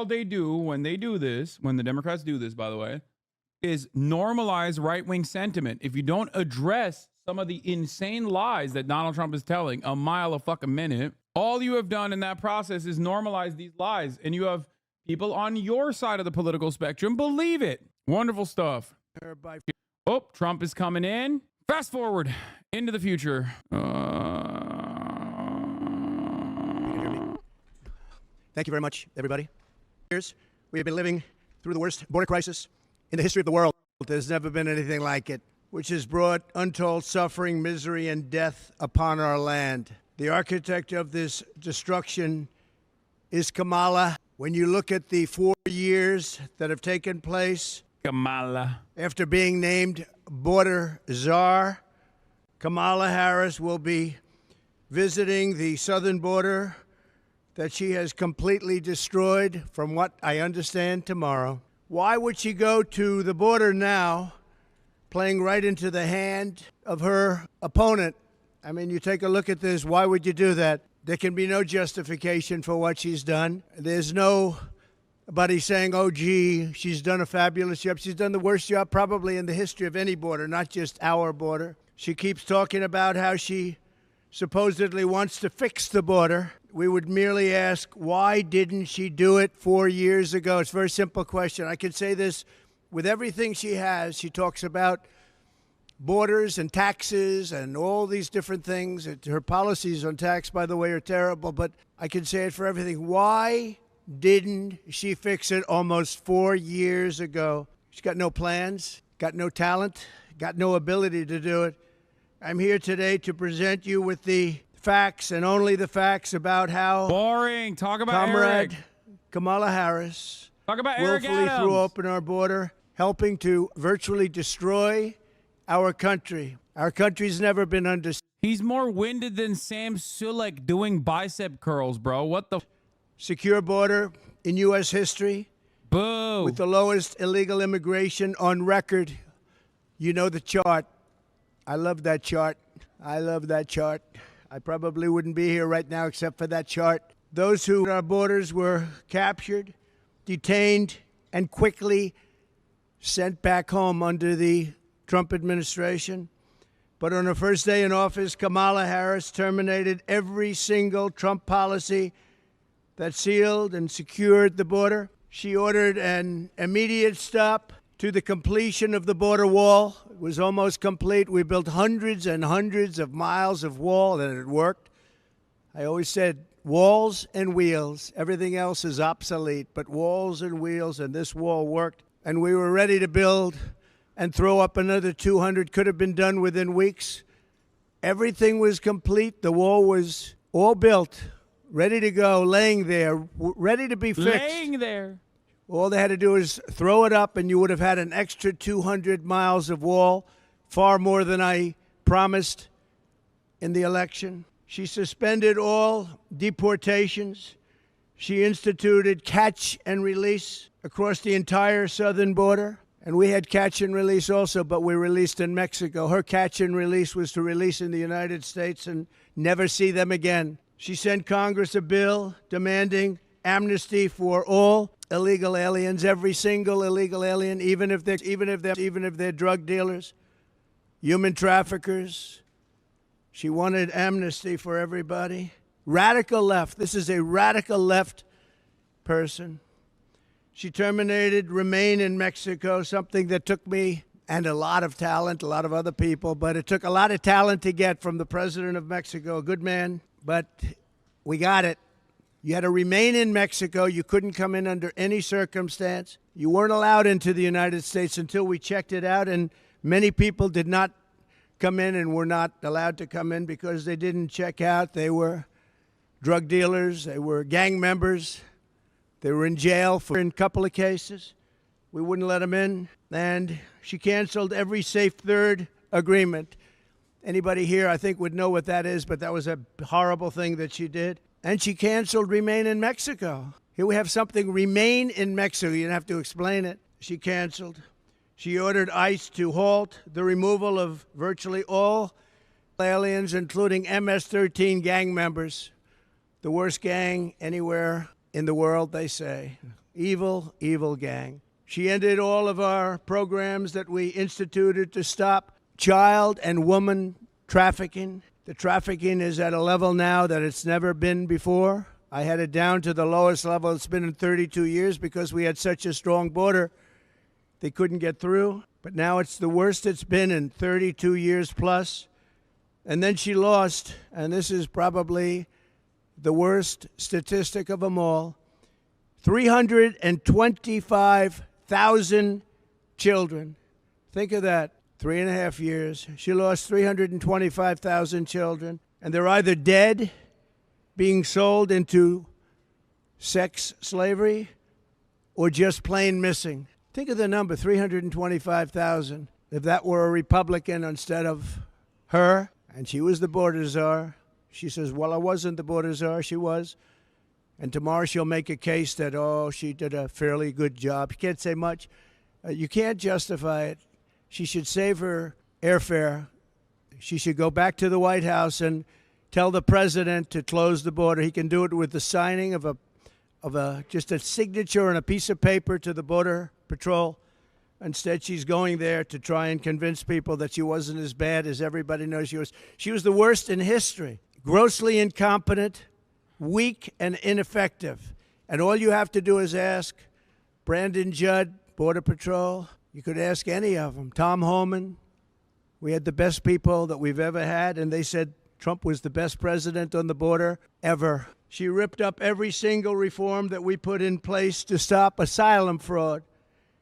all they do when they do this, when the Democrats do this, by the way, is normalize right-wing sentiment. If you don't address some of the insane lies that Donald Trump is telling a mile a fucking minute, all you have done in that process is normalize these lies. And you have people on your side of the political spectrum believe it. Wonderful stuff. Oh, Trump is coming in. Fast forward into the future. Thank you very much, everybody. Years we have been living through the worst border crisis in the history of the world. There's never been anything like it, which has brought untold suffering, misery, and death upon our land. The architect of this destruction is Kamala. When you look at the 4 years that have taken place, Kamala, after being named border czar, Kamala Harris will be visiting the southern border that she has completely destroyed, from what I understand, tomorrow. Why would she go to the border now, playing right into the hand of her opponent? I mean, you take a look at this. Why would you do that? There can be no justification for what she's done. There's nobody saying, oh, gee, she's done a fabulous job. She's done the worst job probably in the history of any border, not just our border. She keeps talking about how she supposedly wants to fix the border. We would merely ask, why didn't she do it 4 years ago? It's a very simple question. I can say this with everything she has. She talks about borders and taxes and all these different things. Her policies on tax, by the way, are terrible, but I can say it for everything. Why didn't she fix it almost 4 years ago? She's got no plans, got no talent, got no ability to do it. I'm here today to present you with the facts and only the facts about how boring. Talk about Comrade Eric. Kamala Harris Talk about Eric willfully Adams. threw open our border, helping to virtually destroy our country. Our country's never been under. He's more winded than Sam Sulek doing bicep curls, bro. What the? Secure border in U.S. history. Boo. With the lowest illegal immigration on record. You know the chart. I love that chart. I love that chart. I probably wouldn't be here right now except for that chart. Those who at our borders were captured, detained, and quickly sent back home under the Trump administration. But on her first day in office, Kamala Harris terminated every single Trump policy that sealed and secured the border. She ordered an immediate stop to the completion of the border wall. It was almost complete. We built hundreds and hundreds of miles of wall, and it worked. I always said walls and wheels. Everything else is obsolete, but walls and wheels, and this wall worked. And we were ready to build and throw up another 200. Could have been done within weeks. Everything was complete. The wall was all built, ready to go, laying there, ready to be fixed. Laying there. All they had to do is throw it up, and you would have had an extra 200 miles of wall, far more than I promised in the election. She suspended all deportations. She instituted catch and release across the entire southern border. And we had catch and release also, but we released in Mexico. Her catch and release was to release in the United States and never see them again. She sent Congress a bill demanding amnesty for all illegal aliens, every single illegal alien, even if they're drug dealers, human traffickers. She wanted amnesty for everybody. Radical left. This is a radical left person. She terminated Remain in Mexico, something that took me and a lot of talent, a lot of other people, but it took a lot of talent to get from the president of Mexico, a good man, but we got it. You had to remain in Mexico. You couldn't come in under any circumstance. You weren't allowed into the United States until we checked it out, and many people did not come in and were not allowed to come in because they didn't check out. They were drug dealers. They were gang members. They were in jail for in a couple of cases. We wouldn't let them in, and she canceled every Safe Third agreement. Anybody here, I think, would know what that is, but that was a horrible thing that she did. And she canceled Remain in Mexico. Here we have something, Remain in Mexico. You don't have to explain it. She canceled. She ordered ICE to halt the removal of virtually all aliens, including MS-13 gang members, the worst gang anywhere in the world, they say. Evil, evil gang. She ended all of our programs that we instituted to stop child and woman trafficking. The trafficking is at a level now that it's never been before. I had it down to the lowest level it's been in 32 years because we had such a strong border. They couldn't get through. But now it's the worst it's been in 32 years plus. And then she lost, and this is probably the worst statistic of them all, 325,000 children. Think of that, 3.5 years. She lost 325,000 children, and they're either dead, being sold into sex slavery, or just plain missing. Think of the number, 325,000. If that were a Republican instead of her, and she was the border czar, she says, well, I wasn't the border czar, she was. And tomorrow she'll make a case that, oh, she did a fairly good job. You can't say much. You can't justify it. She should save her airfare. She should go back to the White House and tell the president to close the border. He can do it with the signing of just a signature on a piece of paper to the Border Patrol. Instead, she's going there to try and convince people that she wasn't as bad as everybody knows she was. She was the worst in history. Grossly incompetent, weak, and ineffective. And all you have to do is ask Brandon Judd, Border Patrol. You could ask any of them. Tom Homan. We had the best people that we've ever had, and they said Trump was the best president on the border ever. She ripped up every single reform that we put in place to stop asylum fraud.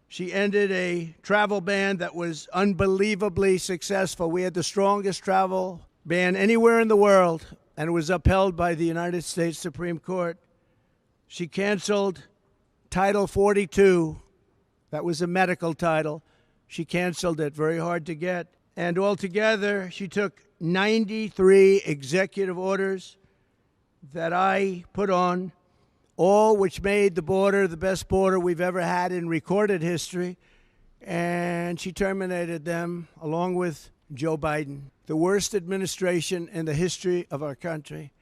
She ended a travel ban that was unbelievably successful. We had the strongest travel ban anywhere in the world, and it was upheld by the United States Supreme Court. She canceled Title 42. That was a medical title. She canceled it, very hard to get. And altogether, she took 93 executive orders that I put on, all which made the border the best border we've ever had in recorded history. And she terminated them along with Joe Biden, the worst administration in the history of our country.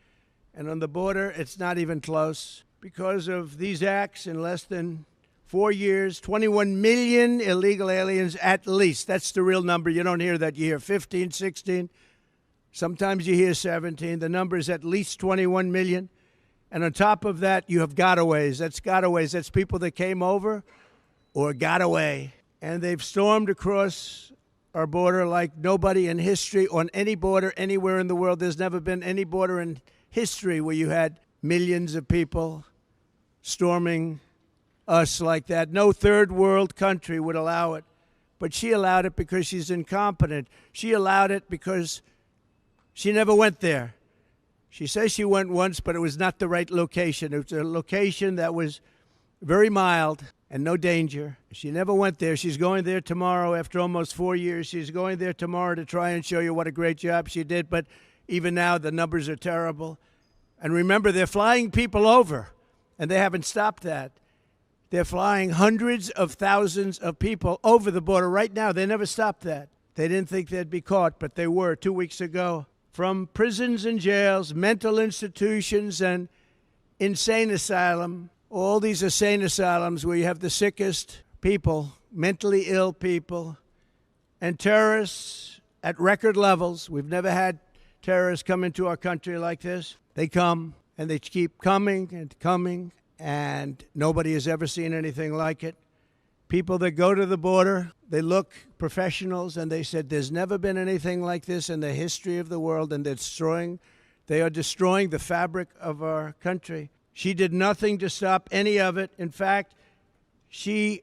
And on the border, it's not even close. Because of these acts, in less than 4 years, 21 million illegal aliens at least. That's the real number. You don't hear that. You hear 15, 16. Sometimes you hear 17. The number is at least 21 million. And on top of that, you have gotaways. That's gotaways. That's people that came over or got away. And they've stormed across our border like nobody in history on any border anywhere in the world. There's never been any border in history where you had millions of people storming us like that. No third world country would allow it. But she allowed it because she's incompetent. She allowed it because she never went there. She says she went once, but it was not the right location. It was a location that was very mild and no danger. She never went there. She's going there tomorrow after almost 4 years. She's going there tomorrow to try and show you what a great job she did. But even now, the numbers are terrible. And remember, they're flying people over, and they haven't stopped that. They're flying hundreds of thousands of people over the border right now. They never stopped that. They didn't think they'd be caught, but they were 2 weeks ago. From prisons and jails, mental institutions, and insane asylum, all these insane asylums where you have the sickest people, mentally ill people, and terrorists at record levels. We've never had terrorists come into our country like this. They come, and they keep coming and coming, and nobody has ever seen anything like it. People that go to the border, they look professionals, and they said there's never been anything like this in the history of the world, and they are destroying the fabric of our country. She did nothing to stop any of it. In fact, she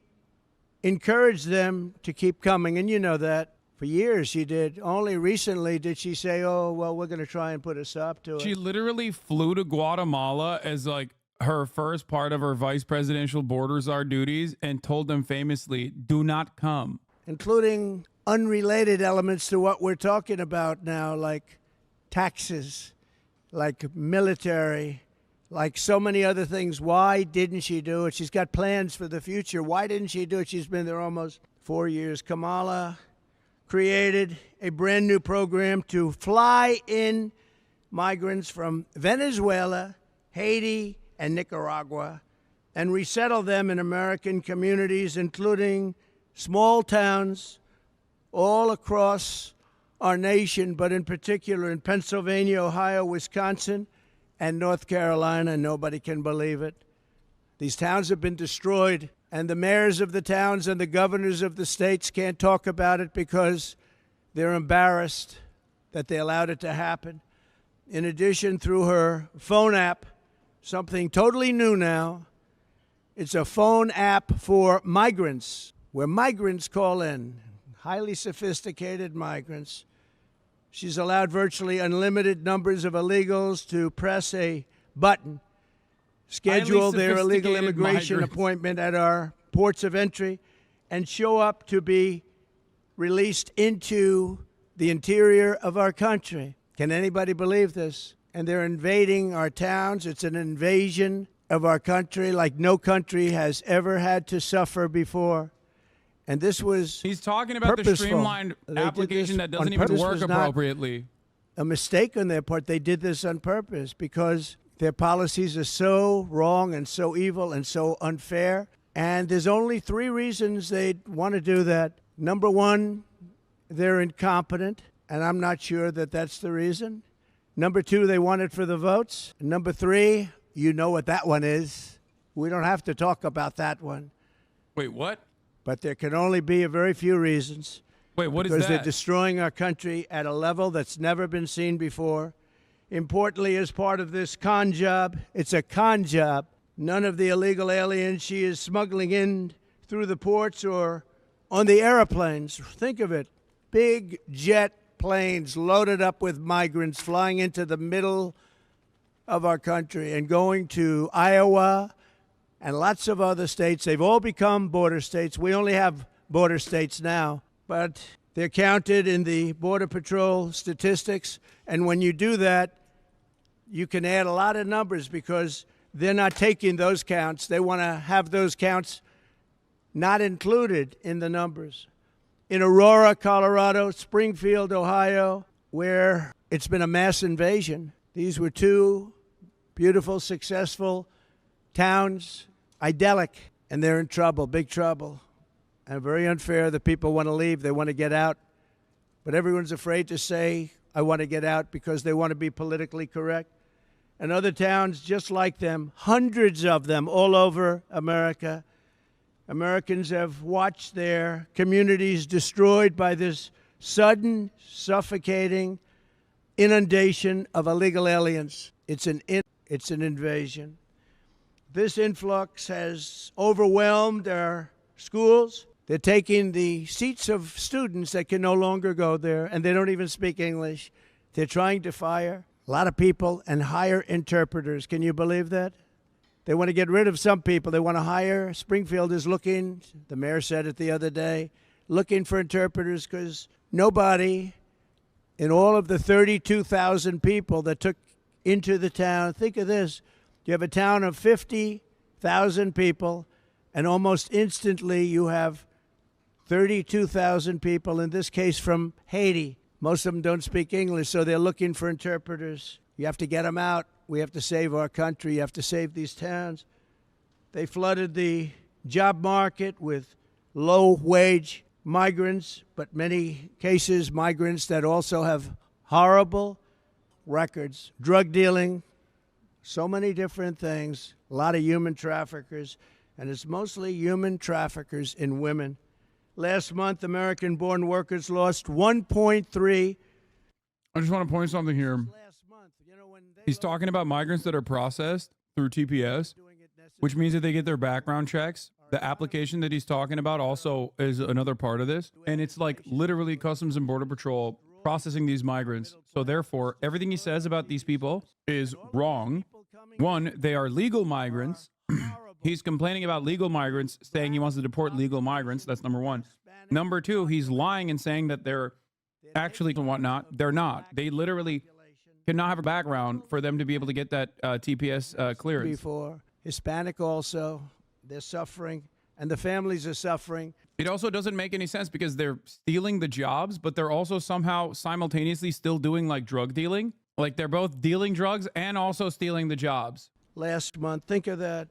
encouraged them to keep coming, and you know that. For years she did. Only recently did she say, oh, well, we're going to try and put a stop to it. She literally flew to Guatemala as like her first part of her vice presidential border czar duties and told them famously, do not come. Including unrelated elements to what we're talking about now, like taxes, like military, like so many other things. Why didn't she do it? She's got plans for the future. Why didn't she do it? She's been there almost 4 years. Kamala created a brand new program to fly in migrants from Venezuela, Haiti, and Nicaragua, and resettle them in American communities, including small towns all across our nation, but in particular in Pennsylvania, Ohio, Wisconsin, and North Carolina. Nobody can believe it. These towns have been destroyed, and the mayors of the towns and the governors of the states can't talk about it because they're embarrassed that they allowed it to happen. In addition, through her phone app, something totally new now, it's a phone app for migrants, where migrants call in, highly sophisticated migrants. She's allowed virtually unlimited numbers of illegals to press a button, schedule their illegal immigration appointment at our ports of entry, and show up to be released into the interior of our country. Can anybody believe this? And they're invading our towns. It's an invasion of our country like no country has ever had to suffer before. And this was He's talking about purposeful. the streamlined application that doesn't even work appropriately. A mistake on their part. They did this on purpose because their policies are so wrong and so evil and so unfair. And there's only 3 reasons they'd want to do that. Number one, they're incompetent, and I'm not sure that that's the reason. Number 2, they want it for the votes. And number 3, you know what that one is. We don't have to talk about that one. Wait, what? But there can only be a very few reasons. Wait, what is that? Because they're destroying our country at a level that's never been seen before. Importantly, as part of this con job, it's a con job. None of the illegal aliens she is smuggling in through the ports or on the airplanes. Think of it. Big jet planes loaded up with migrants flying into the middle of our country and going to Iowa and lots of other states. They've all become border states. We only have border states now, but they're counted in the Border Patrol statistics. And when you do that, you can add a lot of numbers because they're not taking those counts. They want to have those counts not included in the numbers. In Aurora, Colorado, Springfield, Ohio, where it's been a mass invasion, these were 2 beautiful, successful towns, idyllic, and they're in trouble, big trouble. And very unfair. The people want to leave. They want to get out. But everyone's afraid to say, I want to get out because they want to be politically correct. And other towns just like them, hundreds of them all over America. Americans have watched their communities destroyed by this sudden, suffocating inundation of illegal aliens. It's an invasion. This influx has overwhelmed our schools. They're taking the seats of students that can no longer go there, and they don't even speak English. They're trying to fire a lot of people and hire interpreters. Can you believe that? They want to get rid of some people. They want to hire. Springfield is looking, the mayor said it the other day, looking for interpreters because nobody in all of the 32,000 people that took into the town, think of this, you have a town of 50,000 people, and almost instantly you have 32,000 people, in this case from Haiti. Most of them don't speak English, so they're looking for interpreters. You have to get them out. We have to save our country. You have to save these towns. They flooded the job market with low-wage migrants, but many cases migrants that also have horrible records, drug dealing, so many different things, a lot of human traffickers, and it's mostly human traffickers in women. Last month, American-born workers lost 1.3. I just want to point something here. He's talking about migrants that are processed through TPS, which means that they get their background checks. The application that he's talking about also is another part of this. And it's like literally Customs and Border Patrol processing these migrants. So therefore, everything he says about these people is wrong. One, they are legal migrants. He's complaining about legal migrants, saying he wants to deport legal migrants. That's number one. Number two, he's lying and saying that they're actually and whatnot. They're not. They literally cannot have a background for them to be able to get that TPS clearance. Before Hispanic also, they're suffering, and the families are suffering. It also doesn't make any sense because they're stealing the jobs, but they're also somehow simultaneously still doing like drug dealing. Like they're both dealing drugs and also stealing the jobs. Last month, think of that.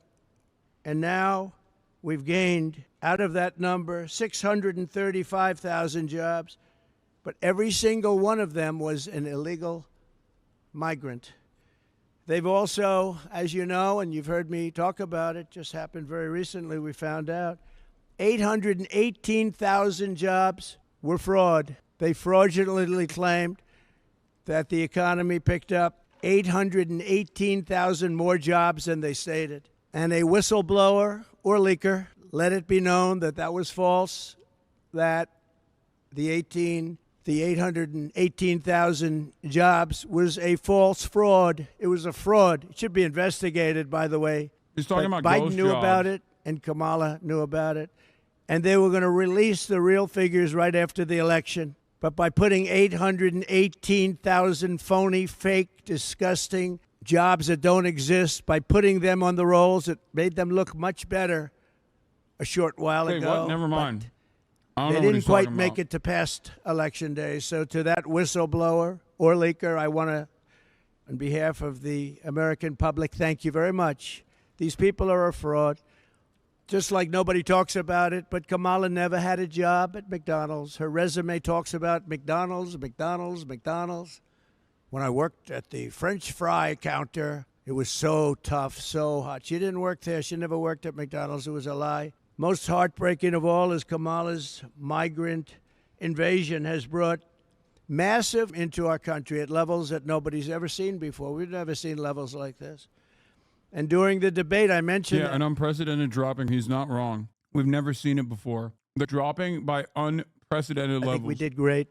And now we've gained out of that number 635,000 jobs, but every single one of them was an illegal migrant. They've also, as you know, and you've heard me talk about it, just happened very recently, we found out, 818,000 jobs were fraud. They fraudulently claimed that the economy picked up 818,000 more jobs than they stated. And a whistleblower or leaker let it be known that that was false, that the 818,000 jobs was a false fraud. It was a fraud. It should be investigated, by the way. He's talking But about Biden ghost knew jobs. about it, and Kamala knew about it. And they were going to release the real figures right after the election. But by putting 818,000 phony, fake, disgusting jobs that don't exist, by putting them on the rolls, it made them look much better a short while Wait, ago. what? Never mind. I don't They know what didn't he's quite talking make about. it to past election day. So to that whistleblower or leaker, I want to, on behalf of the American public, thank you very much. These people are a fraud. Just like nobody talks about it, but Kamala never had a job at McDonald's. Her resume talks about McDonald's, McDonald's, McDonald's. When I worked at the French fry counter, it was so tough, so hot. She didn't work there. She never worked at McDonald's. It was a lie. Most heartbreaking of all is Kamala's migrant invasion has brought massive into our country at levels that nobody's ever seen before. We've never seen levels like this. And during the debate, I mentioned Yeah, an unprecedented dropping. He's not wrong. We've never seen it before. The dropping by unprecedented I levels. think we did great.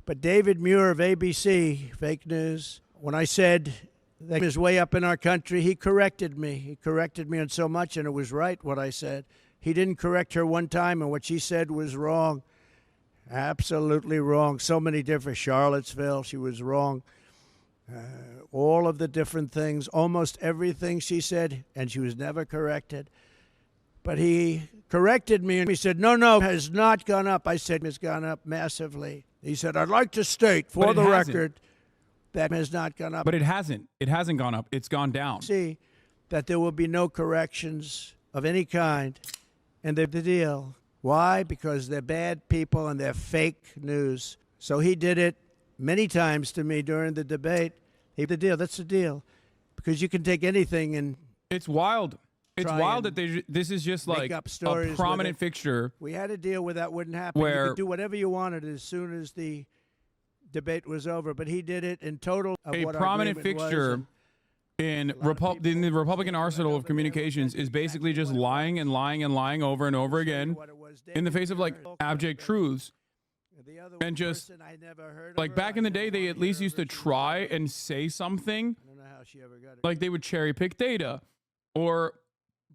But David Muir of ABC, fake news, when I said that is way up in our country, he corrected me. He corrected me on so much, and it was right what I said. He didn't correct her one time, and what she said was wrong. Absolutely wrong. So many different, Charlottesville, she was wrong. All of the different things, almost everything she said, and she was never corrected. But he corrected me, and he said, no, it has not gone up. I said, it's gone up massively. He said, I'd like to state, for the record, that has not gone up. But it hasn't. It hasn't gone up. It's gone down. See that there will be no corrections of any kind, and they're the deal. Why? Because they're bad people and they're fake news. So he did it many times to me during the debate. The deal. That's the deal. Because you can take anything and It's wild. It's try wild and that this is just like up stories a with prominent it. fixture. we had a deal where that wouldn't happen. You Where- could do whatever you wanted as soon as the debate was over. But he did it in total of A what our prominent agreement was, fixture and in the Republican arsenal of communications is basically just lying and lying and lying over and over again what it was. in the face of like abject truths. The other and just, person I never heard of Like her, back in I the day, never they wanted at to least hear used of to her. try and say something. I don't know how she ever got it. Like they would cherry pick data, or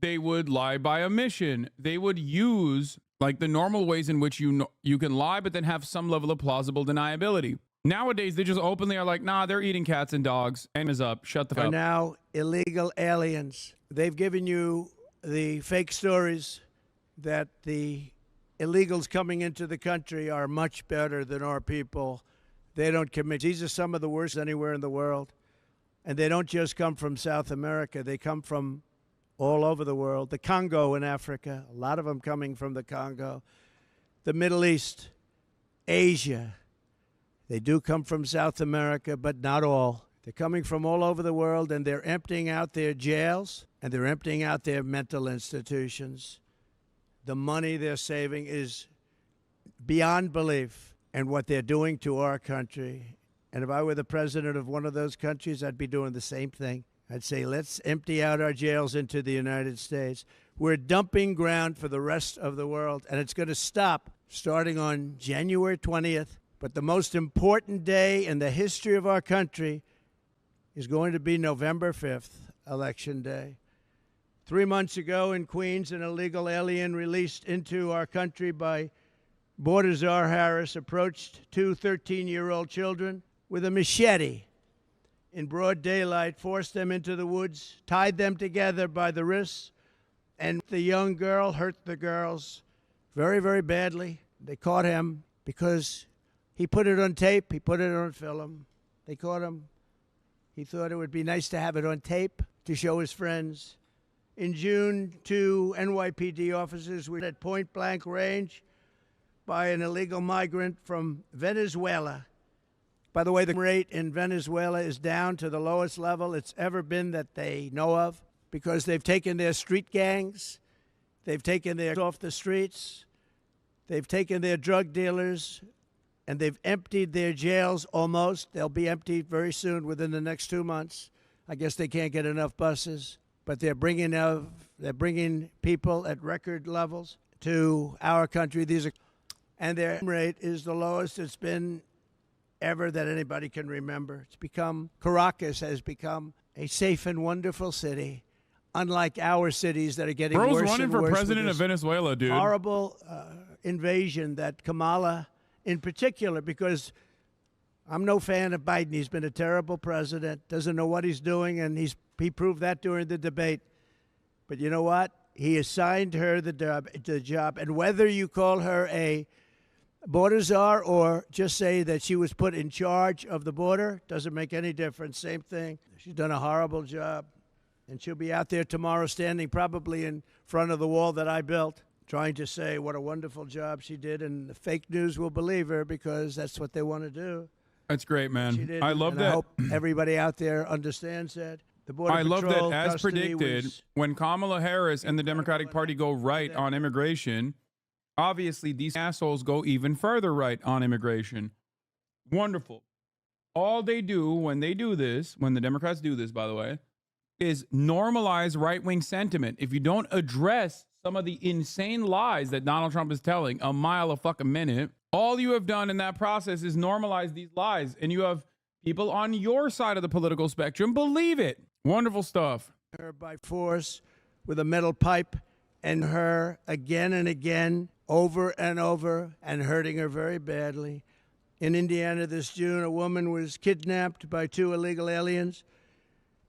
they would lie by omission. They would use like the normal ways in which you can lie, but then have some level of plausible deniability. Nowadays, they just openly are like, nah, they're eating cats and dogs. And is up. Shut the fuck Are up. now illegal aliens. They've given you the fake stories that the illegals coming into the country are much better than our people. They don't commit. These are some of the worst anywhere in the world. And they don't just come from South America. They come from all over the world. The Congo in Africa, a lot of them coming from the Congo. The Middle East, Asia. They do come from South America, but not all. They're coming from all over the world, and they're emptying out their jails, and they're emptying out their mental institutions. The money they're saving is beyond belief, and what they're doing to our country. And if I were the president of one of those countries, I'd be doing the same thing. I'd say, let's empty out our jails into the United States. We're dumping ground for the rest of the world, and it's going to stop starting on January 20th. But the most important day in the history of our country is going to be November 5th, Election Day. 3 months ago in Queens, an illegal alien released into our country by Border Czar Harris approached two 13-year-old children with a machete in broad daylight, forced them into the woods, tied them together by the wrists, and the young girl hurt the girls very, very badly. They caught him because he put it on tape. He put it on film. They caught him. He thought it would be nice to have it on tape to show his friends. In June, 2 NYPD officers were at point-blank range by an illegal migrant from Venezuela. By the way, the rate in Venezuela is down to the lowest level it's ever been that they know of, because they've taken their street gangs, they've taken their off the streets, they've taken their drug dealers, and they've emptied their jails almost. They'll be emptied very soon, within the next 2 months. I guess they can't get enough buses, but they're bringing people at record levels to our country. And their rate is the lowest it's been ever that anybody can remember. Caracas has become a safe and wonderful city, unlike our cities that are getting worse and worse. Bro's running for president of Venezuela, dude. Horrible invasion that Kamala, in particular, because I'm no fan of Biden. He's been a terrible president, doesn't know what he's doing, and he proved that during the debate. But you know what? He assigned her the job, and whether you call her a border czar or just say that she was put in charge of the border, doesn't make any difference. Same thing. She's done a horrible job, and she'll be out there tomorrow standing probably in front of the wall that I built, trying to say what a wonderful job she did, and the fake news will believe her because that's what they want to do. That's great, man. I love that. I hope everybody out there understands that. The Border I love Patrol that, as custody predicted, when Kamala Harris and the Democratic Party go right on immigration, obviously these assholes go even further right on immigration. Wonderful. All they do when they do this, when the Democrats do this, by the way, is normalize right-wing sentiment. If you don't address some of the insane lies that Donald Trump is telling a mile a fucking minute, all you have done in that process is normalize these lies. And you have people on your side of the political spectrum believe it. Wonderful stuff. Her by force with a metal pipe, and her again and again, over and over, and hurting her very badly. In Indiana this June, a woman was kidnapped by 2 illegal aliens,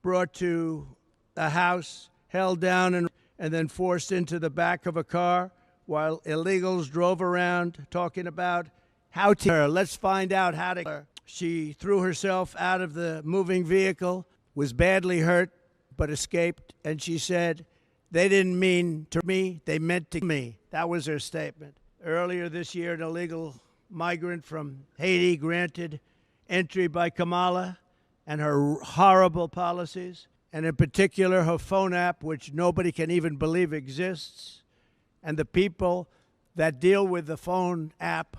brought to a house, held down, and then forced into the back of a car while illegals drove around talking about how to her. Let's find out how to her. She threw herself out of the moving vehicle, was badly hurt, but escaped. And she said, "They didn't mean to me, they meant to me." That was her statement. Earlier this year, an illegal migrant from Haiti granted entry by Kamala and her horrible policies, and in particular her phone app, which nobody can even believe exists, and the people that deal with the phone app.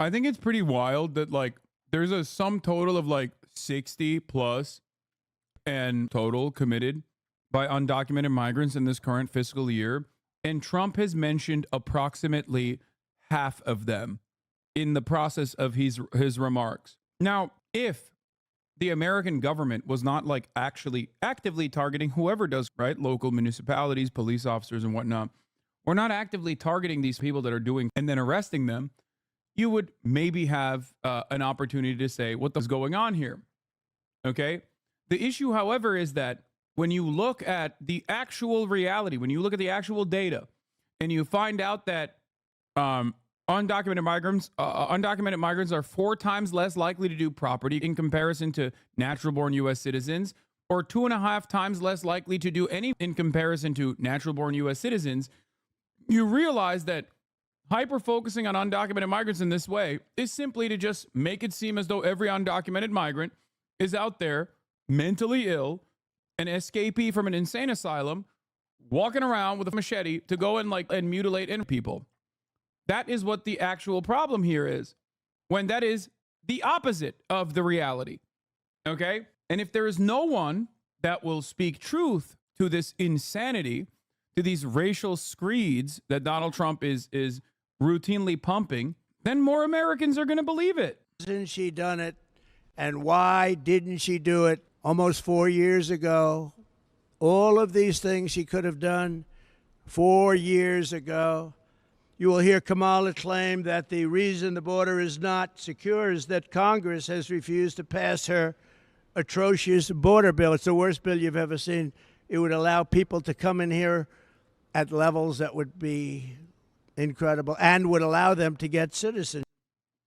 I think it's pretty wild that, like, there's a sum total of like 60 plus and total committed by undocumented migrants in this current fiscal year. And Trump has mentioned approximately half of them in the process of his remarks. Now, if the American government was not like actually actively targeting whoever does, right, local municipalities, police officers and whatnot, we're not actively targeting these people that are doing and then arresting them, you would maybe have an opportunity to say, what the is going on here? Okay. The issue, however, is that when you look at the actual reality, when you look at the actual data, and you find out that undocumented migrants are 4 times less likely to do property in comparison to natural-born U.S. citizens, or 2.5 times less likely to do any in comparison to natural-born U.S. citizens, you realize that hyper-focusing on undocumented migrants in this way is simply to just make it seem as though every undocumented migrant is out there mentally ill, an escapee from an insane asylum, walking around with a machete to go and mutilate people. That is what the actual problem here is, when that is the opposite of the reality. Okay? And if there is no one that will speak truth to this insanity, to these racial screeds that Donald Trump is routinely pumping, then more Americans are going to believe it. Hasn't she done it? And why didn't she do it almost 4 years ago? All of these things she could have done 4 years ago. You will hear Kamala claim that the reason the border is not secure is that Congress has refused to pass her atrocious border bill. It's the worst bill you've ever seen. It would allow people to come in here at levels that would be incredible and would allow them to get citizenship.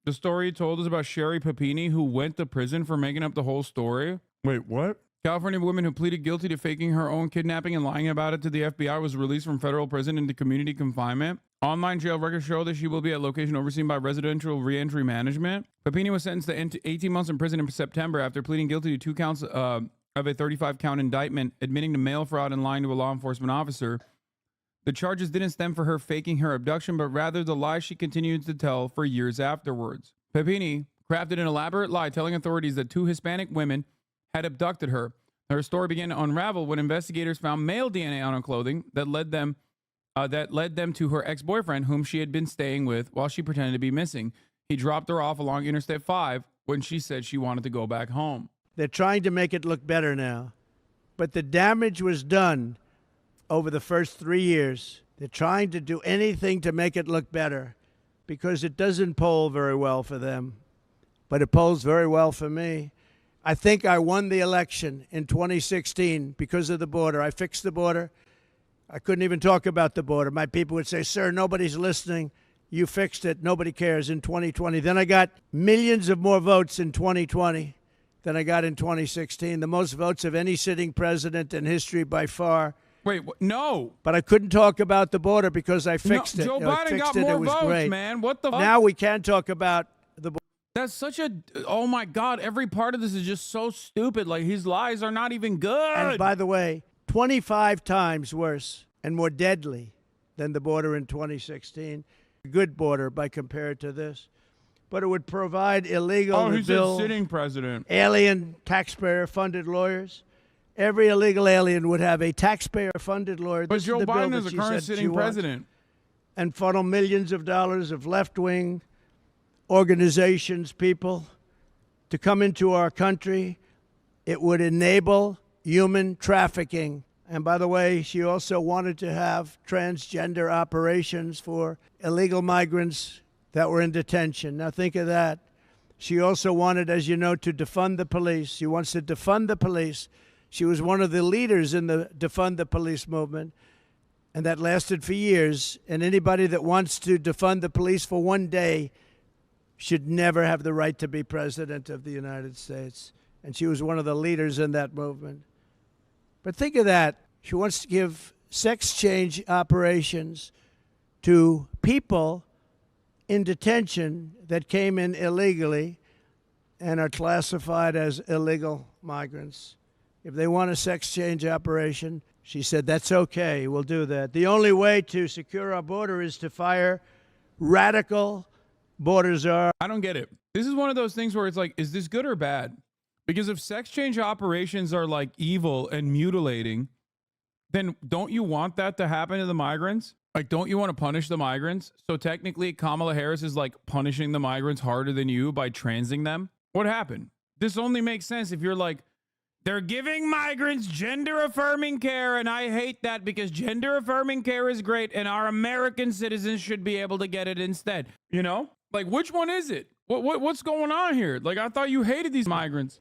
The story you told us about Sherry Papini, who went to prison for making up the whole story. Wait, what? California woman who pleaded guilty to faking her own kidnapping and lying about it to the FBI was released from federal prison into community confinement. Online jail records show that she will be at location overseen by residential reentry management. Papini was sentenced to 18 months in prison in September after pleading guilty to 2 counts of a 35-count indictment, admitting to mail fraud and lying to a law enforcement officer. The charges didn't stem from her faking her abduction, but rather the lies she continued to tell for years afterwards. Papini crafted an elaborate lie telling authorities that 2 Hispanic women had abducted her. Her story began to unravel when investigators found male DNA on her clothing that led them to her ex-boyfriend, whom she had been staying with while she pretended to be missing. He dropped her off along Interstate 5 when she said she wanted to go back home. They're trying to make it look better now, but the damage was done over the first 3 years. They're trying to do anything to make it look better because it doesn't poll very well for them, but it polls very well for me. I think I won the election in 2016 because of the border. I fixed the border. I couldn't even talk about the border. My people would say, sir, nobody's listening. You fixed it. Nobody cares in 2020. Then I got millions of more votes in 2020 than I got in 2016. The most votes of any sitting president in history by far. Wait, no. But I couldn't talk about the border because I fixed it. Joe You know, Biden got it. more It was votes, great. man. What the fuck? Now we can talk about the border. That's such a, oh my God, every part of this is just so stupid. Like, his lies are not even good. And by the way, 25 times worse and more deadly than the border in 2016. A good border by compared to this. But it would provide illegal he's a sitting president. Alien taxpayer-funded lawyers. Every illegal alien would have a taxpayer-funded lawyer. But This Joe is the bill Biden that is a she current said she sitting wants. president. And funnel millions of dollars of left-wing organizations, people, to come into our country. It would enable human trafficking. And by the way, she also wanted to have transgender operations for illegal migrants that were in detention. Now think of that. She also wanted, as you know, to defund the police. She wants to defund the police. She was one of the leaders in the defund the police movement, and that lasted for years. And anybody that wants to defund the police for one day should never have the right to be president of the United States. And she was one of the leaders in that movement. But think of that. She wants to give sex change operations to people in detention that came in illegally and are classified as illegal migrants. If they want a sex change operation, she said, that's okay, we'll do that. The only way to secure our border is to fire radical border czars. I don't get it. This is one of those things where it's like, is this good or bad? Because if sex change operations are like evil and mutilating, then don't you want that to happen to the migrants? Like, don't you want to punish the migrants? So technically, Kamala Harris is like punishing the migrants harder than you by transing them. What happened? This only makes sense if you're like, they're giving migrants gender-affirming care, and I hate that because gender-affirming care is great, and our American citizens should be able to get it instead. You know? Like, which one is it? What's going on here? Like, I thought you hated these migrants.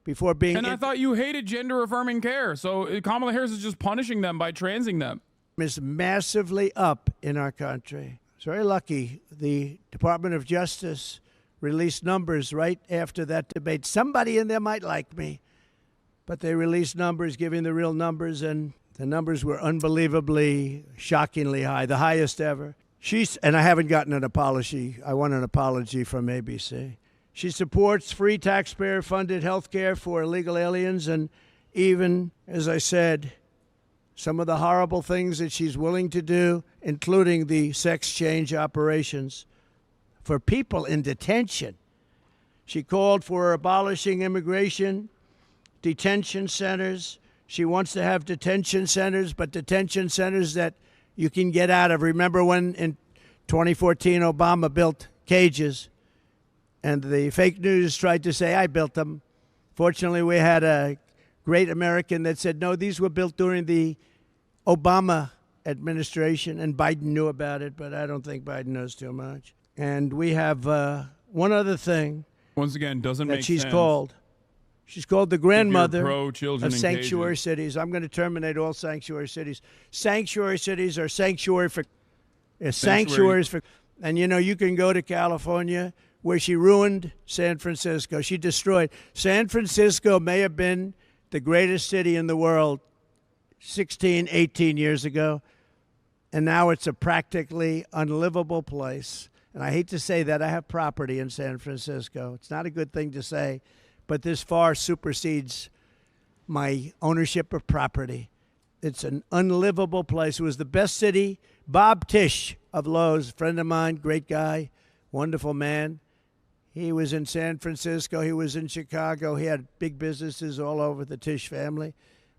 Before being and I thought you hated gender-affirming care. So Kamala Harris is just punishing them by transing them. Is massively up in our country. It's very lucky the Department of Justice released numbers right after that debate. Somebody in there might like me, but they released numbers, giving the real numbers, and the numbers were unbelievably, shockingly high, the highest ever. And I haven't gotten an apology. I want an apology from ABC. She supports free taxpayer-funded health care for illegal aliens, and even, as I said, some of the horrible things that she's willing to do, including the sex change operations for people in detention. She called for abolishing immigration detention centers. She wants to have detention centers, but detention centers that you can get out of. Remember when in 2014 Obama built cages and the fake news tried to say I built them? Fortunately, we had a great American that said, no, these were built during the Obama administration, and Biden knew about it, but I don't think Biden knows too much. And we have one other thing. Once again, doesn't that make she's sense. called. She's called the grandmother pro-children of in sanctuary cages. cities. I'm going to terminate all sanctuary cities. Sanctuary cities are sanctuaries for, and you know, you can go to California where she ruined San Francisco. She destroyed. San Francisco may have been the greatest city in the world 16, 18 years ago, and now it's a practically unlivable place. And I hate to say that. I have property in San Francisco. It's not a good thing to say, but this far supersedes my ownership of property. It's an unlivable place. It was the best city. Bob Tisch of Lowe's, a friend of mine, great guy, wonderful man. He was in San Francisco. He was in Chicago. He had big businesses all over, the Tisch family.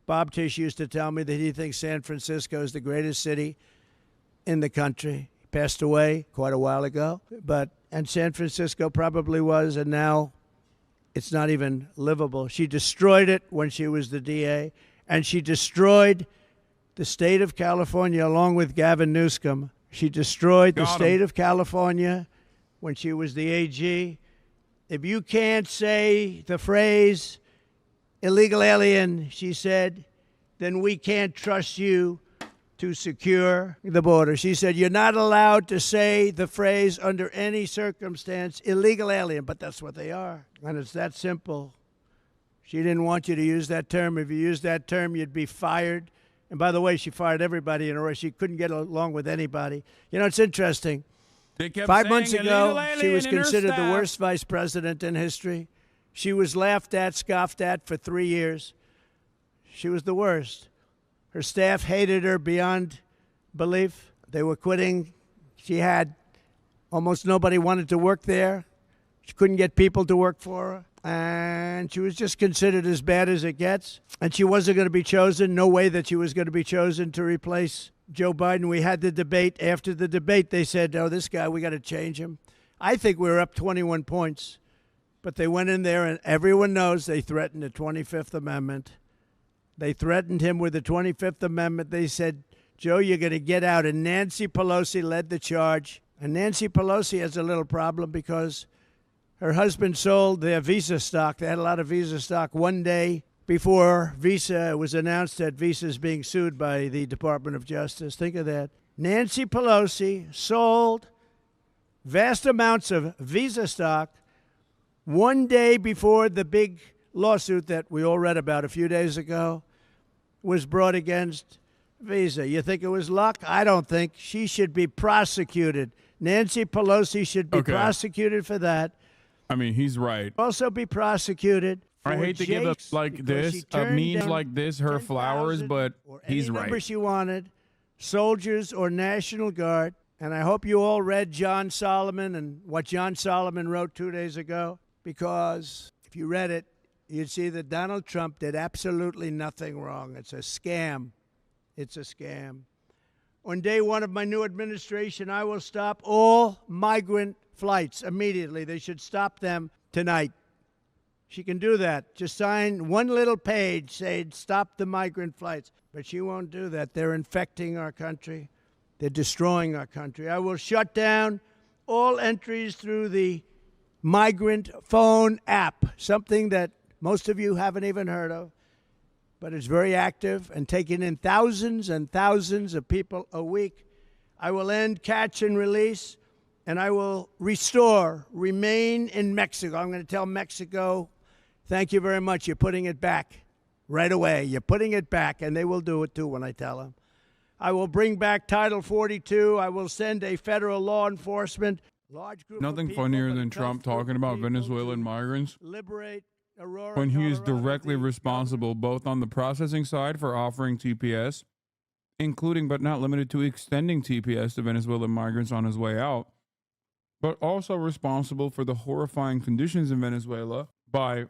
Bob Tisch used to tell me that he thinks San Francisco is the greatest city in the country. He passed away quite a while ago, and San Francisco probably was, and now it's not even livable. She destroyed it when she was the DA, and she destroyed the state of California along with Gavin Newsom. She destroyed the state of California when she was the AG. If you can't say the phrase illegal alien, she said, then we can't trust you to secure the border. She said, you're not allowed to say the phrase under any circumstance, illegal alien, but that's what they are. And it's that simple. She didn't want you to use that term. If you used that term, you'd be fired. And by the way, she fired everybody in a row. She couldn't get along with anybody. You know, it's interesting. 5 months ago, she was considered the worst vice president in history. She was laughed at, scoffed at for 3 years. She was the worst. Her staff hated her beyond belief. They were quitting. She had almost nobody wanted to work there. She couldn't get people to work for her. And she was just considered as bad as it gets. And she wasn't going to be chosen. No way that she was going to be chosen to replace Joe Biden. We had the debate. After the debate, they said, oh, this guy, we got to change him. I think we were up 21 points. But they went in there, and everyone knows they threatened the 25th Amendment. They threatened him with the 25th Amendment. They said, Joe, you're going to get out. And Nancy Pelosi led the charge. And Nancy Pelosi has a little problem because her husband sold their Visa stock. They had a lot of Visa stock one day before Visa was announced that Visa is being sued by the Department of Justice. Think of that. Nancy Pelosi sold vast amounts of Visa stock one day before the big lawsuit that we all read about a few days ago was brought against Visa. You think it was luck? I don't think. She should be prosecuted. Nancy Pelosi should be prosecuted for that. I mean, he's right. Also be prosecuted. I hate to give up like this, memes like this, her flowers, but he's right. Number she wanted, soldiers or National Guard. And I hope you all read John Solomon and what John Solomon wrote 2 days ago, because if you read it, you'd see that Donald Trump did absolutely nothing wrong. It's a scam. It's a scam. On day one of my new administration, I will stop all migrant flights immediately. They should stop them tonight. She can do that. Just sign one little page saying stop the migrant flights. But she won't do that. They're infecting our country. They're destroying our country. I will shut down all entries through the migrant phone app, something that most of you haven't even heard of, but it's very active and taking in thousands and thousands of people a week. I will end catch and release, and I will restore, remain in Mexico. I'm going to tell Mexico, thank you very much. You're putting it back right away. You're putting it back, and they will do it too when I tell them. I will bring back Title 42. I will send a federal law enforcement large group Nothing of people, funnier than Trump talking about Venezuelan migrants when he is directly responsible both on the processing side for offering TPS, including but not limited to extending TPS to Venezuelan migrants on his way out, but also responsible for the horrifying conditions in Venezuela by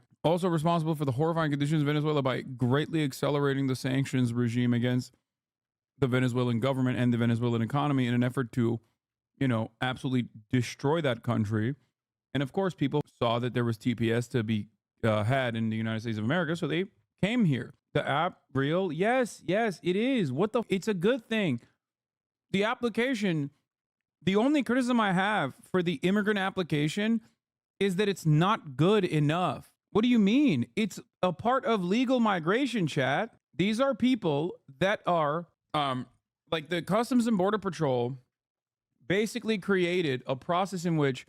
greatly accelerating the sanctions regime against the Venezuelan government and the Venezuelan economy in an effort to, absolutely destroy that country. And of course, people saw that there was TPS to be had in the United States of America, so they came here. The app real? Yes, it is. It's a good thing. The application, the only criticism I have for the immigrant application is that it's not good enough. What do you mean? It's a part of legal migration, chat. These are people that are, like the Customs and Border Patrol basically created a process in which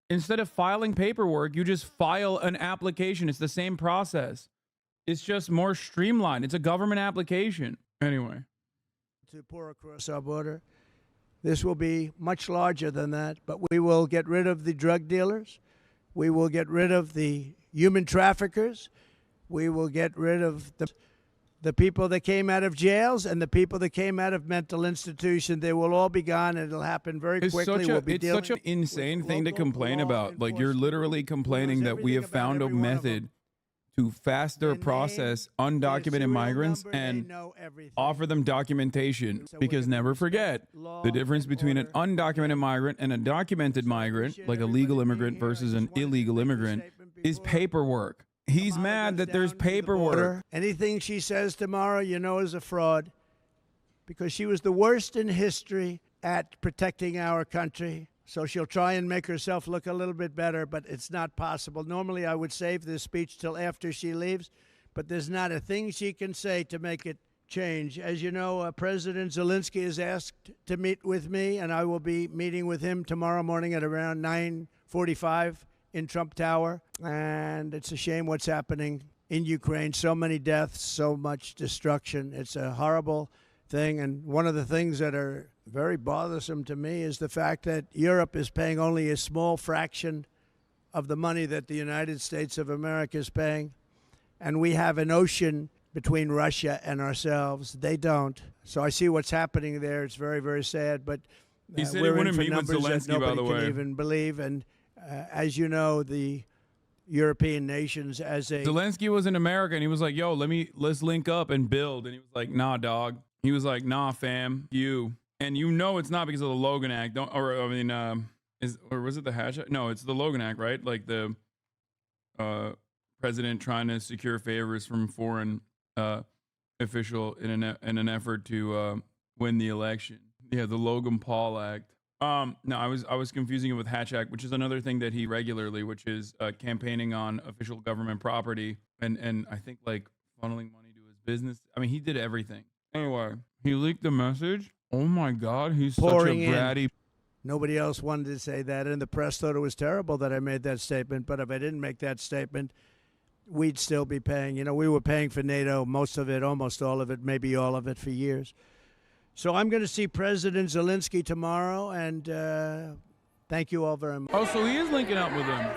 instead of filing paperwork, you just file an application. It's the same process. It's just more streamlined. It's a government application. Anyway. To pour across our border. This will be much larger than that, but we will get rid of the drug dealers. We will get rid of the human traffickers. We will get rid of the people that came out of jails and the people that came out of mental institutions. They will all be gone, and it'll happen very quickly. It's such an insane thing to complain about. Like, you're literally complaining that we have found a method to faster process undocumented migrants and offer them documentation. Because never forget, the difference between an undocumented migrant and a documented migrant, like a legal immigrant versus an illegal immigrant, is paperwork. He's mad that there's paperwork. Anything she says tomorrow, you know, is a fraud, because she was the worst in history at protecting our country. So she'll try and make herself look a little bit better, but it's not possible. Normally, I would save this speech till after she leaves, but there's not a thing she can say to make it change. As you know, President Zelensky is asked to meet with me, and I will be meeting with him tomorrow morning at around 9:45 in Trump Tower. And it's a shame what's happening in Ukraine. So many deaths, so much destruction. It's a horrible thing. And one of the things that are very bothersome to me is the fact that Europe is paying only a small fraction of the money that the United States of America is paying. And we have an ocean between Russia and ourselves. They don't. So I see what's happening there. It's very, very sad. But he said we're he wouldn't in for meet with numbers that Zelensky, by the nobody way. can even believe. And as you know, the European nations as a... Zelensky was in America, and he was like, yo, let's link up and build. And he was like, nah, dog. He was like, nah, fam, you. And you know it's not because of the Logan Act. Or was it the hashtag? No, it's the Logan Act, right? Like the president trying to secure favors from foreign official in an effort to win the election. Yeah, the Logan Paul Act. No, I was confusing it with Hatch Act, which is another thing that he regularly, which is campaigning on official government property and I think like funneling money to his business. I mean, he did everything. Anyway, he leaked the message. Oh my God, he's Pouring such a bratty. Nobody else wanted to say that, and the press thought it was terrible that I made that statement. But if I didn't make that statement, we'd still be paying. You know, we were paying for NATO, most of it, almost all of it, maybe all of it for years. So I'm going to see President Zelensky tomorrow, and thank you all very much. Oh, so he is linking up with him.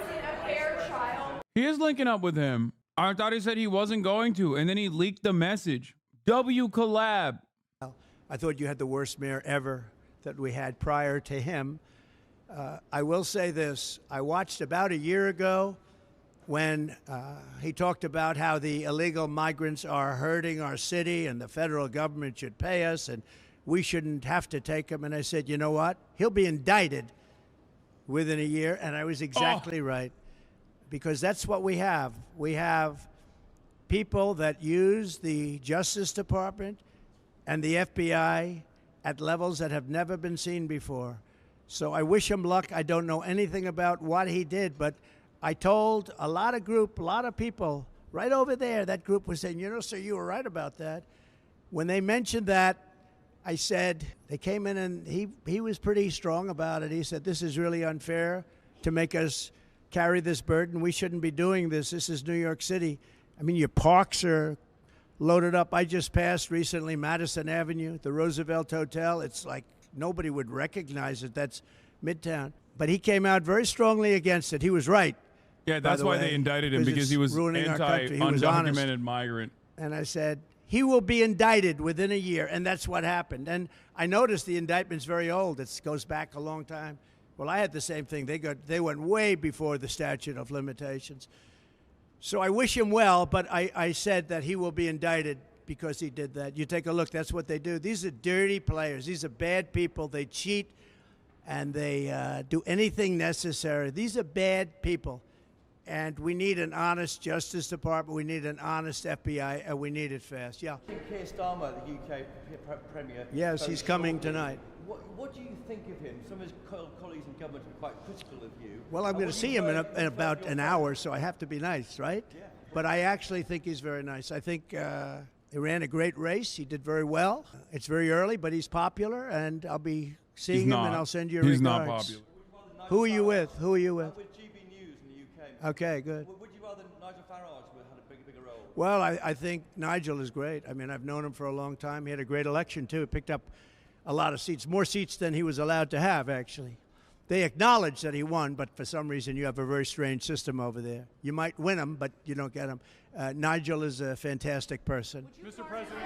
He is linking up with him. I thought he said he wasn't going to, and then he leaked the message. W collab. I thought you had the worst mayor ever that we had prior to him. I will say this. I watched about a year ago when he talked about how the illegal migrants are hurting our city and the federal government should pay us and we shouldn't have to take them. And I said, you know what? He'll be indicted within a year. And I was exactly right, because that's what we have. We have people that use the Justice Department and the FBI at levels that have never been seen before. So I wish him luck. I don't know anything about what he did, but I told a lot of people right over there, that group was saying, you know, sir, you were right about that. When they mentioned that, I said, they came in and he was pretty strong about it. He said, this is really unfair to make us carry this burden. We shouldn't be doing this. This is New York City. I mean, your parks are loaded up. I just passed recently Madison Avenue, the Roosevelt Hotel. It's like nobody would recognize it. That's Midtown. But he came out very strongly against it. He was right. Yeah, that's why they indicted him, because he was anti-undocumented migrant. And I said, he will be indicted within a year, and that's what happened. And I noticed the indictment's very old. It goes back a long time. Well, I had the same thing. They went way before the statute of limitations. So I wish him well, but I said that he will be indicted because he did that. You take a look. That's what they do. These are dirty players. These are bad people. They cheat, and they do anything necessary. These are bad people. And we need an honest Justice Department. We need an honest FBI, and we need it fast. Yeah. Keir Starmer, the UK Premier. Yes, he's coming tonight. What do you think of him? Some of his colleagues in government are quite critical of you. Well, I'm going to see him in about an hour, so I have to be nice, right? Yeah. But I actually think he's very nice. I think he ran a great race. He did very well. It's very early, but he's popular, and I'll be seeing him, and I'll send you a regards. He's not popular. Who are you with? Who are you with? I'm with GB News in the UK. Okay, good. Would you rather Nigel Farage had a bigger role? Well, I think Nigel is great. I mean, I've known him for a long time. He had a great election, too. He picked up a lot of seats, more seats than he was allowed to have, actually. They acknowledge that he won, but for some reason you have a very strange system over there. You might win him, but you don't get him. Nigel is a fantastic person. Mr. President.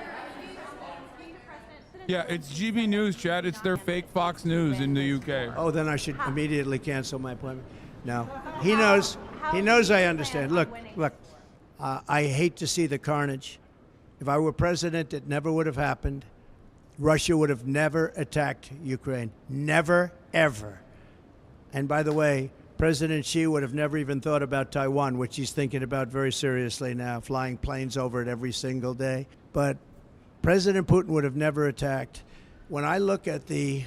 Yeah, it's GB News, Chad. It's their fake Fox News in the UK. Oh, then I should immediately cancel my appointment. No, he knows. He knows I understand. Look. I hate to see the carnage. If I were president, it never would have happened. Russia would have never attacked Ukraine. Never, ever. And by the way, President Xi would have never even thought about Taiwan, which he's thinking about very seriously now, flying planes over it every single day. But President Putin would have never attacked. When I look at the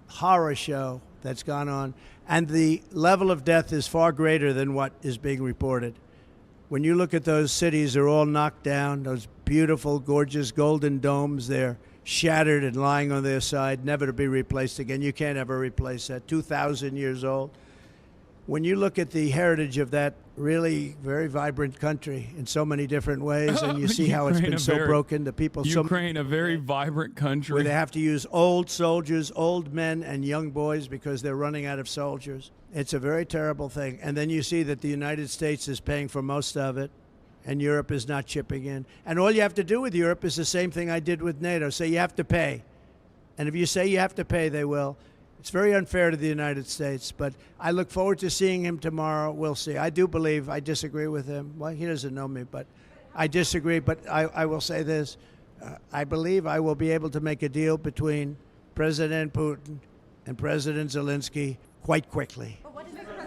horror show that's gone on, and the level of death is far greater than what is being reported. When you look at those cities, they're all knocked down, those beautiful, gorgeous golden domes, they're shattered and lying on their side, never to be replaced again. You can't ever replace that. 2,000 years old. When you look at the heritage of that really very vibrant country in so many different ways, and you see how it's been so broken, the people... Ukraine, a very vibrant country. Where they have to use old soldiers, old men, and young boys because they're running out of soldiers. It's a very terrible thing. And then you see that the United States is paying for most of it, and Europe is not chipping in. And all you have to do with Europe is the same thing I did with NATO. Say you have to pay. And if you say you have to pay, they will. It's very unfair to the United States, but I look forward to seeing him tomorrow. We'll see. I do believe, I disagree with him. Well, he doesn't know me, but I disagree. But I will say this. I believe I will be able to make a deal between President Putin and President Zelensky quite quickly. But what does that look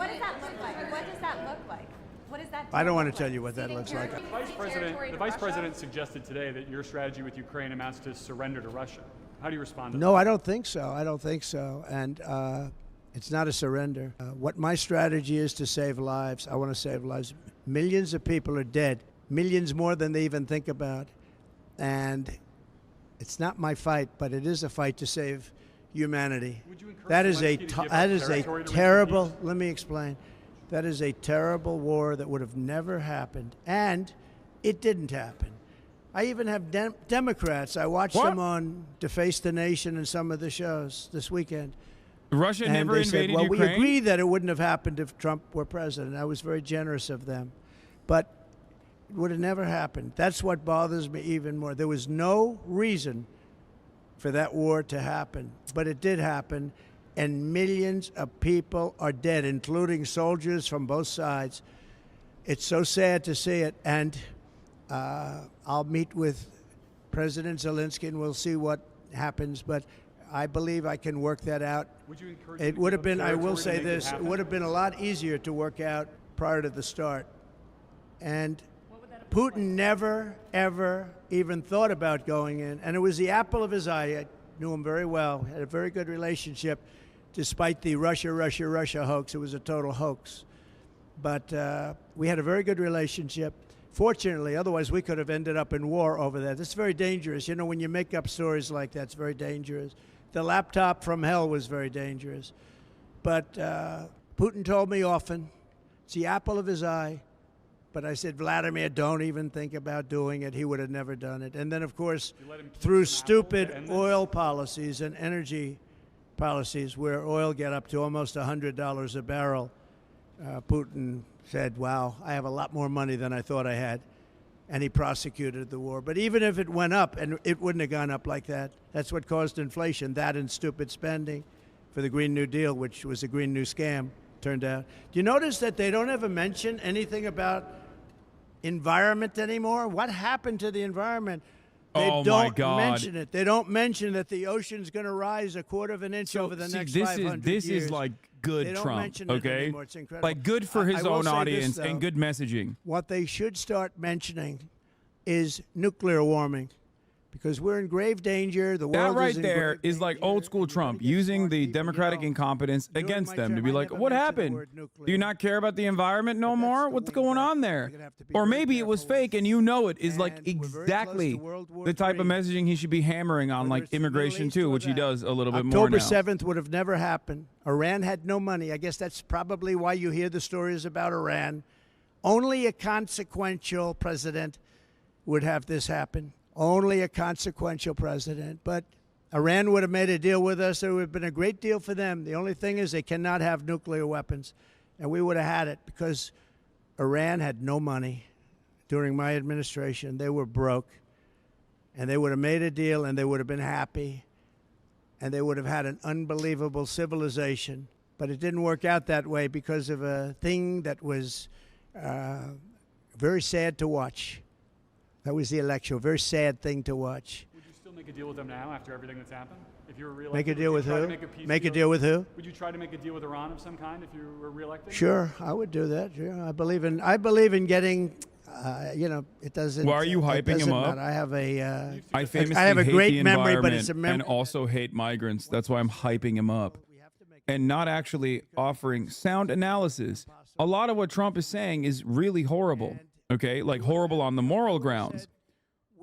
like? What does that look like? What does that I don't want to tell you what that looks like. The Vice President suggested today that your strategy with Ukraine amounts to surrender to Russia. How do you respond to that? No, I don't think so. I don't think so. And it's not a surrender. What my strategy is to save lives. I want to save lives. Millions of people are dead. Millions more than they even think about. And it's not my fight, but it is a fight to save humanity. Would you encourage That is a Zelensky to give up that is a territory to terrible. reach peace? Let me explain. That is a terrible war that would have never happened, and it didn't happen. I even have Democrats. I watched them on Deface the Nation and some of the shows this weekend. Russia And never they invaded said, well, Ukraine? we agree that it wouldn't have happened if Trump were president. I was very generous of them. But it would have never happened. That's what bothers me even more. There was no reason for that war to happen, but it did happen, and millions of people are dead, including soldiers from both sides. It's so sad to see it, and I'll meet with President Zelensky, and we'll see what happens, but I believe I can work that out. Would you encourage It would have been, I will say this, it would have been a lot easier to work out prior to the start. And Putin never, ever even thought about going in. And it was the apple of his eye. I knew him very well, had a very good relationship, despite the Russia hoax. It was a total hoax. But we had a very good relationship. Fortunately, otherwise we could have ended up in war over that. It's very dangerous. You know, when you make up stories like that, it's very dangerous. The laptop from hell was very dangerous. But Putin told me often, it's the apple of his eye. But I said, Vladimir, don't even think about doing it. He would have never done it. And then, of course, through stupid oil policies and energy policies where oil get up to almost $100 a barrel, Putin said, wow, I have a lot more money than I thought I had. And he prosecuted the war. But even if it went up, and it wouldn't have gone up like that, that's what caused inflation, that and stupid spending for the Green New Deal, which was a Green New Scam, turned out. Do you notice that they don't ever mention anything about environment anymore? What happened to the environment? They don't mention it. They don't mention that the ocean's going to rise a quarter of an inch over the next 500 This years. is like good They don't Trump, mention it okay? anymore. It's incredible. Like good for his I will own say this, audience though. and good messaging. What they should start mentioning is nuclear warming, because we're in grave danger. The world That right is in there grave is like danger. old school Trump Everybody gets using smart the people, democratic you know. incompetence During against my them to term, be I like, never what mentioned the happened? word nuclear. Do you not care about the environment no But that's more? the What's way going back. on We're there? gonna have to be Or very maybe it was careful fake with and you know it is like And we're very close to exactly World War the type of III. messaging he should be hammering on, Whether like it's the Middle immigration East too, or which he that. does a little bit more October now. 7th would have never happened. Iran had no money. I guess that's probably why you hear the stories about Iran. Only a consequential president would have this happen. Only a consequential president. But Iran would have made a deal with us. It would have been a great deal for them. The only thing is they cannot have nuclear weapons. And we would have had it because Iran had no money during my administration. They were broke. And they would have made a deal and they would have been happy. And they would have had an unbelievable civilization. But it didn't work out that way because of a thing that was very sad to watch. That was the election, a very sad thing to watch. Would you still make a deal with them now after everything that's happened? If you were reelected, Make a deal with who? Make a deal with who? Would you try to make a deal with Iran of some kind if you were reelected? Sure, I would do that. Yeah, I believe in getting. It doesn't. Why are you hyping him up? I have a. I famously I have a hate great the memory, but it's a environment and also hate migrants. That's why I'm hyping him up and not actually offering sound analysis. A lot of what Trump is saying is really horrible, okay? Like horrible on the moral grounds.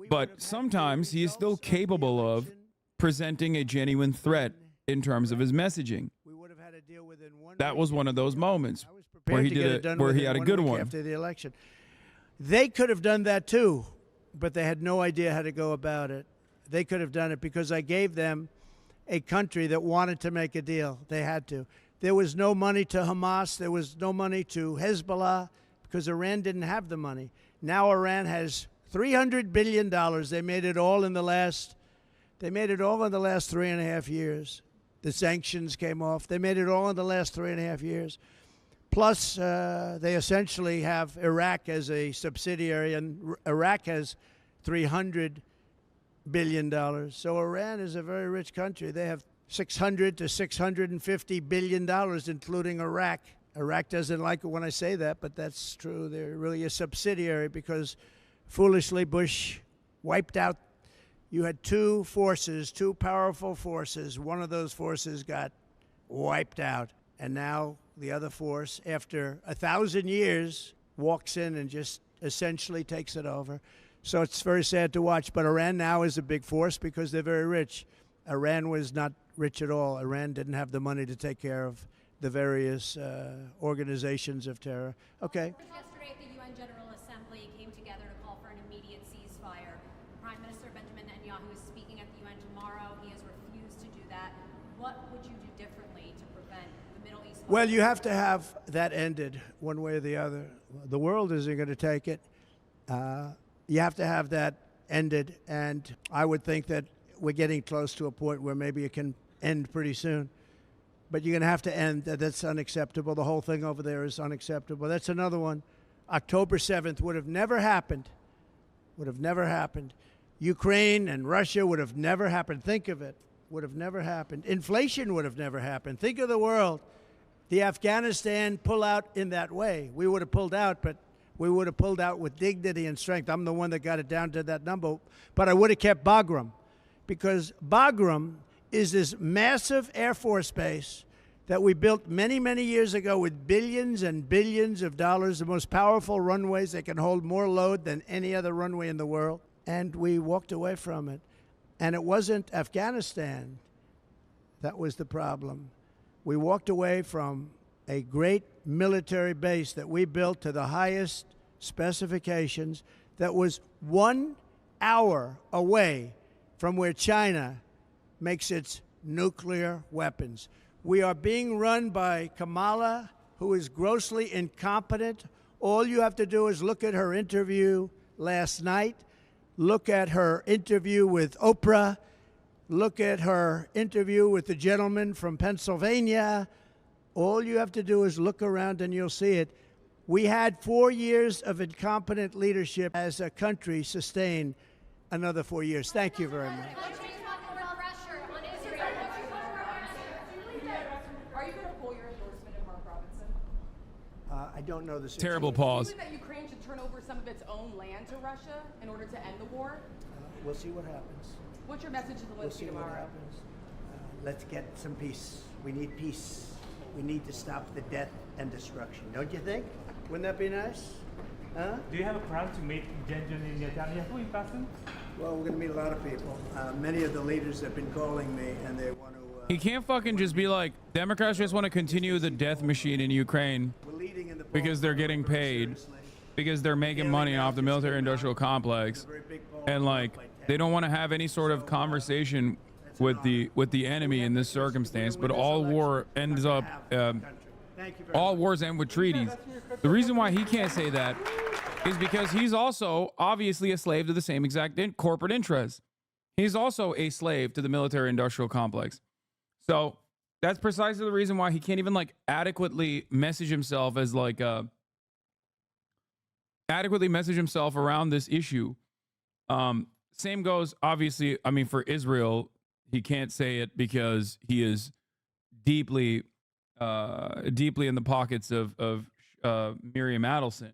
But sometimes he is still capable of presenting a genuine threat in terms of his messaging. That was one of those moments where he did it, where he had a good one. After the election. They could have done that too, but they had no idea how to go about it. They could have done it because I gave them a country that wanted to make a deal. They had to. There was no money to Hamas. There was no money to Hezbollah because Iran didn't have the money. Now Iran has $300 billion. They made it all in the last 3.5 years. The sanctions came off. They made it all in the last 3.5 years. Plus, they essentially have Iraq as a subsidiary, and Iraq has $300 billion. So Iran is a very rich country. They have $600 to $650 billion, including Iraq. Iraq doesn't like it when I say that, but that's true. They're really a subsidiary because foolishly Bush wiped out. You had two powerful forces. One of those forces got wiped out. And now the other force, after 1,000 years, walks in and just essentially takes it over. So it's very sad to watch. But Iran now is a big force because they're very rich. Iran was not rich at all. Iran didn't have the money to take care of the various organizations of terror. Okay. Yesterday at the UN General Assembly came together to call for an immediate ceasefire. Prime Minister Benjamin Netanyahu is speaking at the UN tomorrow. He has refused to do that. What would you do differently to prevent the Middle East? Well, you have to have that ended one way or the other. The world isn't going to take it. You have to have that ended, and I would think that we're getting close to a point where maybe it can end pretty soon. But you're going to have to end. That's unacceptable. The whole thing over there is unacceptable. That's another one. October 7th would have never happened. Would have never happened. Ukraine and Russia would have never happened. Think of it. Would have never happened. Inflation would have never happened. Think of the world. The Afghanistan pullout in that way. We would have pulled out, but we would have pulled out with dignity and strength. I'm the one that got it down to that number. But I would have kept Bagram, because Bagram is this massive Air Force base that we built many, many years ago with billions and billions of dollars, the most powerful runways that can hold more load than any other runway in the world. And we walked away from it. And it wasn't Afghanistan that was the problem. We walked away from a great military base that we built to the highest specifications that was 1 hour away from where China makes its nuclear weapons. We are being run by Kamala, who is grossly incompetent. All you have to do is look at her interview last night, look at her interview with Oprah, look at her interview with the gentleman from Pennsylvania. All you have to do is look around and you'll see it. We had 4 years of incompetent leadership as a country sustain another 4 years. Thank you very much. Are you going to pull your endorsement of Mark Robinson? I don't know the situation. Terrible pause. Do you believe that Ukraine should turn over some of its own land to Russia in order to end the war? We'll see what happens. What's your message to We'll Zelensky see what tomorrow? happens. Let's get some peace. We need peace. We need to stop the death and destruction. Don't you think? Wouldn't that be nice? Huh? Do you have a plan to meet Benjamin Netanyahu in person? Well, we're going to meet a lot of people. Many of the leaders have been calling me, and they want to. He can't fucking just be like, Democrats just want to continue the death machine in Ukraine We're leading in the because they're getting paid. because they're making money off the military-industrial complex, and like they don't want to have any sort of conversation with the enemy in this circumstance. But all war ends up, all wars end with treaties. The reason why he can't say that is because he's also obviously a slave to the same exact corporate interests. He's also a slave to the military-industrial complex. So that's precisely the reason why he can't even like adequately message himself as like adequately message himself around this issue. Same goes, obviously, I mean, for Israel, he can't say it because he is deeply in the pockets of Miriam Adelson.